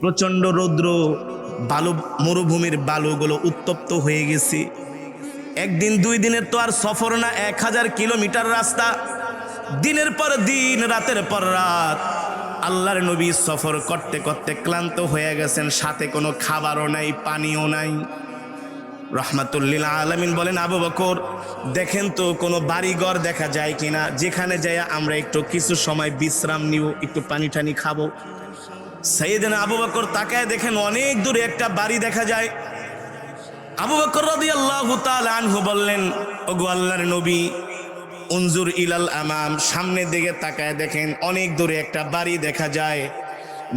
প্রচণ্ড রৌদ্র, বালু, মরুভূমির বালুগুলো উত্তপ্ত হয়ে গেছে। একদিন দুই দিনের তো আর সফর না, 1000 কিলোমিটার রাস্তা। দিনের পর দিন, রাতের পর রাত আল্লাহর নবী সফর করতে করতে ক্লান্ত হয়ে গেছেন, সাথে কোনো খাবারও নাই, পানিও নাই। রহমাতুল্লিল আলামিন বলেন, আবু বকর দেখেন তো কোনো বাড়িঘর দেখা যায় কিনা, যেখানে যাই আমরা একটু কিছু সময় বিশ্রাম নিব, একটু পানি টানি খাবো। সাইয়েদনা আবু বকর তাকায় দেখেন অনেক দূরে একটা বাড়ি দেখা যায়। আবু বকর রাদিয়াল্লাহু তাআলা আনহু বললেন, ওগো আল্লাহর নবী, উনজুর ইলাল আমাম, সামনের দিকে তাকায় দেখেন অনেক দূরে একটা বাড়ি দেখা যায়।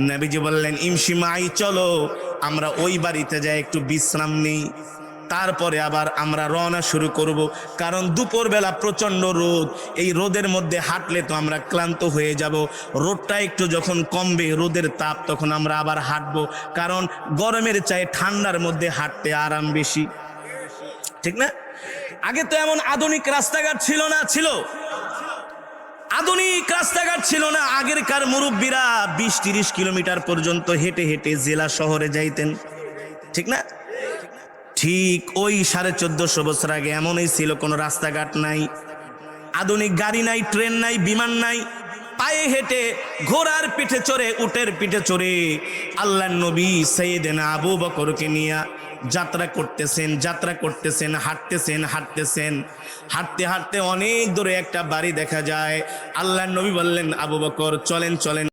নবীজি বললেন, ইমশি মাই, চলো আমরা ওই বাড়িতে যাই একটু বিশ্রাম নেই, তারপরে আবার আমরা রওনা শুরু করব। কারণ দুপুরবেলা প্রচণ্ড রোদ, এই রোদের মধ্যে হাঁটলে তো আমরা ক্লান্ত হয়ে যাব। রোদটা একটু যখন কমবে, রোদের তাপ, তখন আমরা আবার হাঁটবো। কারণ গরমের চাই ঠান্ডার মধ্যে হাঁটতে আরাম বেশি, ঠিক না? আগে তো এমন আধুনিক রাস্তাঘাট ছিল না, ছিল আধুনিক রাস্তাঘাট ছিল না। আগেরকার মুরব্বীরা 20-30 কিলোমিটার পর্যন্ত হেঁটে হেঁটে জেলা শহরে যাইতেন, ঠিক না? ঠিক ওই 1450 বছর আগে এমনই ছিল, কোনো রাস্তাঘাট নাই, আধুনিক গাড়ি নাই, ট্রেন নাই, বিমান নাই। পায়ে হেঁটে, ঘোড়ার পিঠে চড়ে, উটের পিঠে চড়ে আল্লাহর নবী সাইয়েদনা আবু বকরকে নিয়ে যাত্রা করতেছেন, হাঁটতেছেন। হাঁটতে হাঁটতে অনেক দূরে একটা বাড়ি দেখা যায়। আল্লাহর নবী বললেন, আবু বকর চলেন।